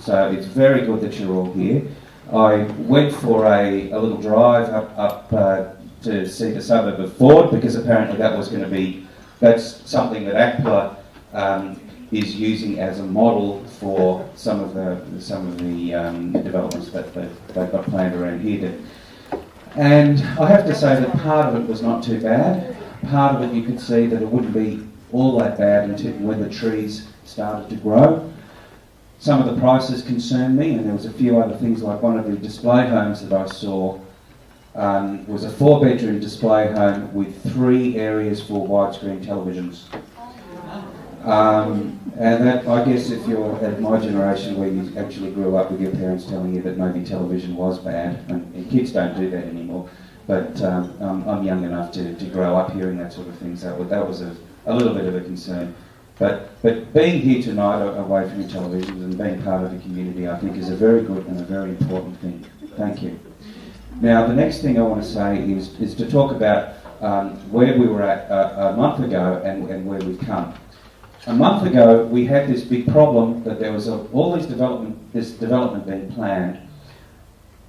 So it's very good that you're all here. I went for a little drive up to see the suburb of Ford, because apparently that's something that ACPLA is using as a model for some of the developments that they've got planned around here. And I have to say that part of it was not too bad. Part of it you could see that it wouldn't be all that bad until when the trees started to grow. Some of the prices concerned me, and there was a few other things, like one of the display homes that I saw was a 4-bedroom display home with 3 areas for widescreen televisions. And that, I guess, if you're at my generation where you actually grew up with your parents telling you that maybe television was bad, and kids don't do that anymore, but I'm young enough to grow up hearing that sort of thing, so that was a little bit of a concern. But being here tonight away from your televisions and being part of the community, I think is a very good and a very important thing. Thank you. Now, the next thing I want to say is to talk about where we were at a month ago and where we've come. A month ago, we had this big problem that there was all this development being planned.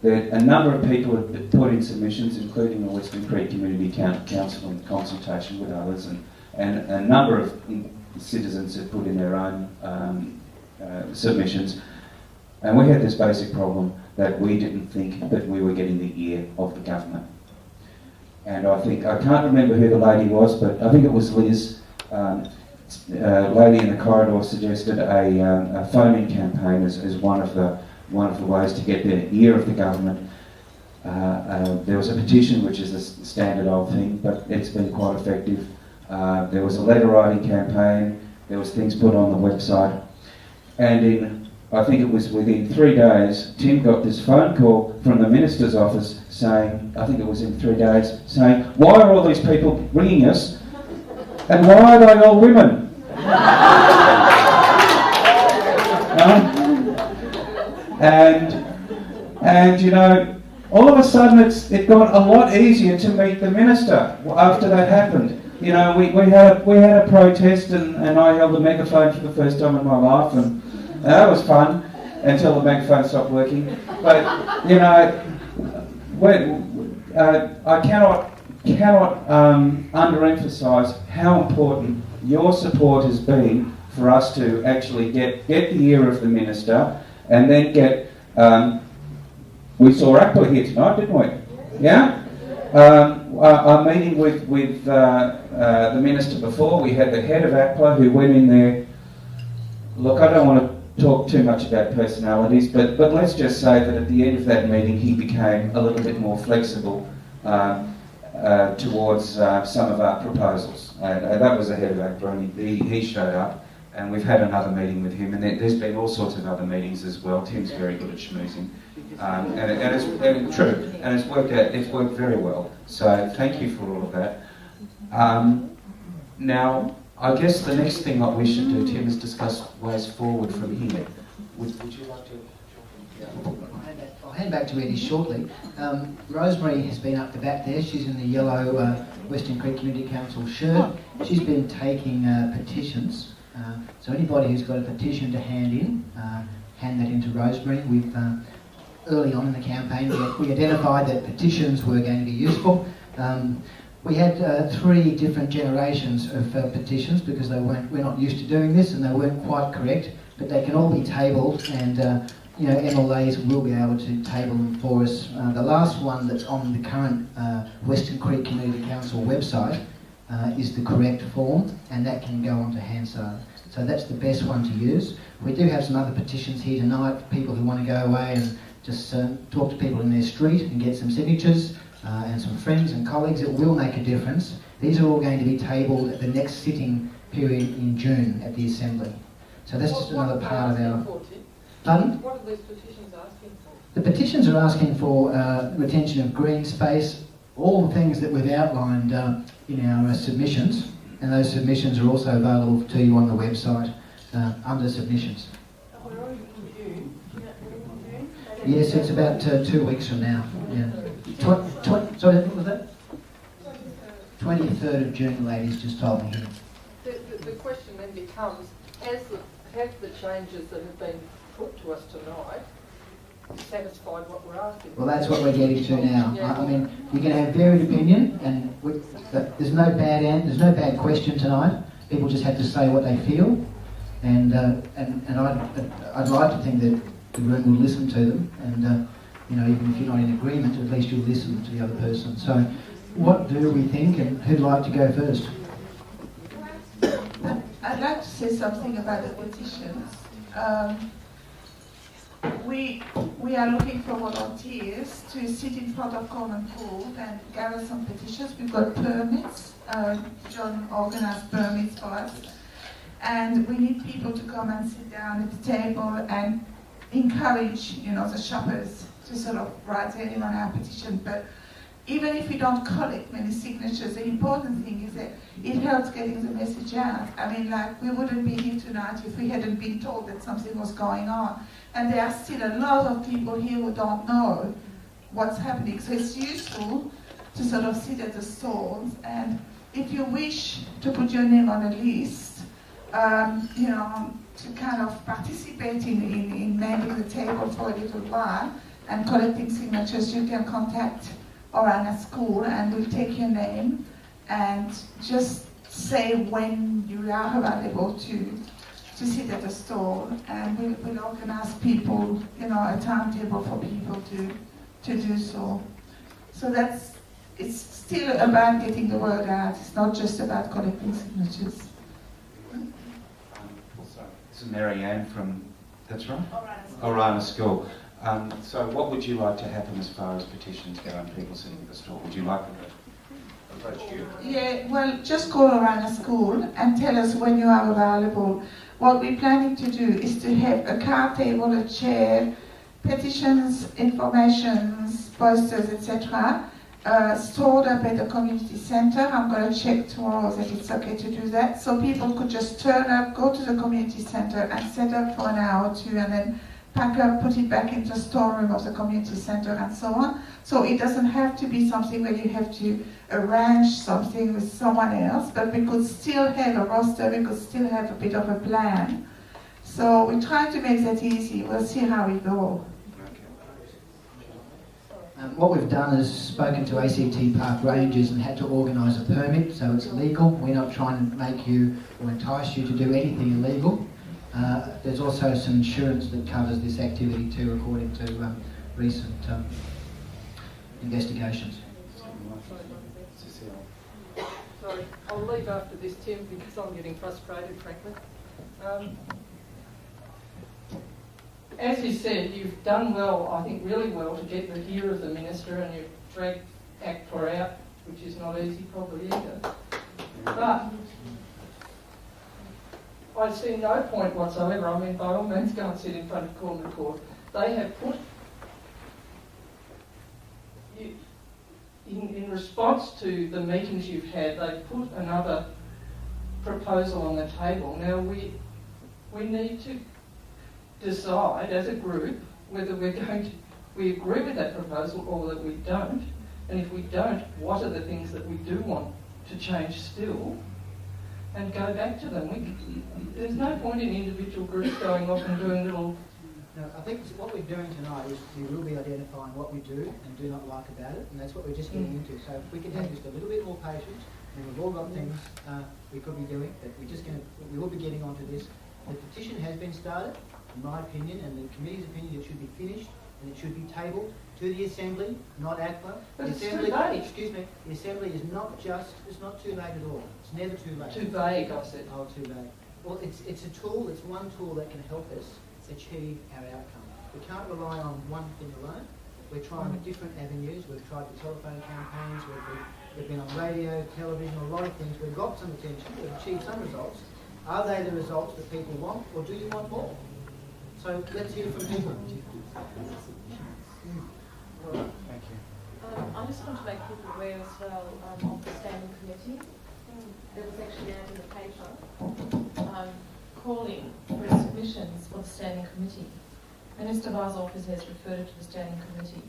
That a number of people had put in submissions, including the Weston Creek Community Council in consultation with others, and a number of citizens had put in their own submissions. And we had this basic problem that we didn't think that we were getting the ear of the government. And I can't remember who the lady was, but I think it was Liz. Lady in the corridor suggested a phone-in campaign as one of the ways to get the ear of the government. There was a petition, which is a standard old thing, but it's been quite effective. There was a letter writing campaign. There was things put on the website, and I think it was within 3 days, Tim got this phone call from the minister's office saying, I think it was in 3 days, saying, "Why are all these people ringing us? And why are they all women?" And you know, all of a sudden it got a lot easier to meet the minister after that happened. You know, we had a protest, and I held the megaphone for the first time in my life, and that was fun until the megaphone stopped working. But you know, I cannot underemphasise how important your support has been for us to actually get the ear of the minister, and then get. We saw ACPLA here tonight, didn't we? Yeah. Our meeting with the minister before, we had the head of ACPLA who went in there. Look, I don't want to talk too much about personalities, but let's just say that at the end of that meeting, he became a little bit more flexible towards some of our proposals. And that was the head of ACPLA, and he showed up, and we've had another meeting with him, and there's been all sorts of other meetings as well. Tim's very good at schmoozing. And it's true, and it's worked very well. So thank you for all of that. Now, I guess the next thing that we should do, Tim, is discuss ways forward from here. Would you like to? I'll hand back to Eddie shortly. Rosemary has been up the back there. She's in the yellow Western Creek Community Council shirt. She's been taking petitions. So anybody who's got a petition to hand in, hand that into Rosemary. We've early on in the campaign, we identified that petitions were going to be useful. We had 3 different generations of petitions because we're not used to doing this, and they weren't quite correct, but they can all be tabled, and MLAs will be able to table them for us. The last one that's on the current Western Creek Community Council website is the correct form, and that can go onto Hansard. So that's the best one to use. We do have some other petitions here tonight for people who want to go away and just talk to people in their street and get some signatures and some friends and colleagues. It will make a difference. These are all going to be tabled at the next sitting period in June at the Assembly. So that's just another part of our... Pardon? What are these petitions asking for? The petitions are asking for retention of green space, all the things that we've outlined in our submissions, and those submissions are also available to you on the website under submissions. We're already in June. June? Yes, it's about 2 weeks from now. Yeah. Sorry, what was that? 23rd of June, ladies just told me here. The question then becomes, have the changes that have been put to us tonight satisfied what we're asking. Well, that's what we're getting to now. Yeah. I mean, you can have varied opinion, and there's no bad question tonight. People just have to say what they feel, and I'd like to think that the room will listen to them, and even if you're not in agreement, at least you'll listen to the other person. So, what do we think, and who'd like to go first? I'd like to say something about the petitions. We are looking for volunteers to sit in front of Common Pool and gather some petitions. We've got permits. John organised permits for us. And we need people to come and sit down at the table and encourage, the shoppers to sort of write anyone our petition. But even if we don't collect many signatures, the important thing is that it helps getting the message out. I mean, we wouldn't be here tonight if we hadn't been told that something was going on. And there are still a lot of people here who don't know what's happening. So it's useful to sort of sit at the stalls, and if you wish to put your name on a list, to kind of participate in mending the table for a little while and collecting signatures, you can contact Orana School and we'll take your name and just say when you are available to sit at the stall, and we'll organize people, a timetable for people to do so. So it's still about getting the word out. It's not just about collecting signatures. This is Mary Ann from, that's right? Orana School. So what would you like to happen as far as petitions go and people sitting at the stall? Would you like them to approach you? Yeah, well, just call Orana School and tell us when you are available. What we're planning to do is to have a card table, a chair, petitions, informations, posters, etc. Stored up at the community centre. I'm going to check tomorrow that it's okay to do that. So people could just turn up, go to the community centre and set up for an hour or two, and then pack up, put it back into the storeroom of the community centre and so on. So it doesn't have to be something where you have to arrange something with someone else, but we could still have a roster, we could still have a bit of a plan. So we're trying to make that easy. We'll see how we go. What we've done is spoken to ACT Park Rangers and had to organise a permit, so it's legal. We're not trying to make you or entice you to do anything illegal. There's also some insurance that covers this activity too, according to recent investigations. Sorry, I'll leave after this, Tim, because I'm getting frustrated, frankly. As you said, you've done well, I think really well, to get the ear of the Minister, and you've dragged ACPA out, which is not easy probably either. But I see no point whatsoever. I mean, by all means, go and sit in front of Corner Court. They have put, in response to the meetings you've had, they've put another proposal on the table. Now, we need to decide as a group whether we agree with that proposal or that we don't. And if we don't, what are the things that we do want to change still? And go back to them. There's no point in individual groups going off and doing little... No, I think what we're doing tonight is we will be identifying what we do and do not like about it, and that's what we're just getting into. So if we can have just a little bit more patience, and we've all got things we could be doing, but we will be getting onto this. The petition has been started, in my opinion, and the committee's opinion, it should be finished, and it should be tabled to the Assembly, not ACPA. But the it's Assembly, too late. excuse me, the Assembly is not too late at all. It's never too late. Too vague, I said. Oh, too late. Well, it's a tool, it's one tool that can help us achieve our outcome. We can't rely on one thing alone. We're trying different avenues. We've tried the telephone campaigns, we've been on radio, television, a lot of things. We've got some attention, we've achieved some results. Are they the results that people want, or do you want more? So let's hear from people. Thank you. I just want to make people aware as well of the standing committee. There was actually an ad in the paper calling for submissions for the standing committee. Minister Vazov has referred it to the standing committee.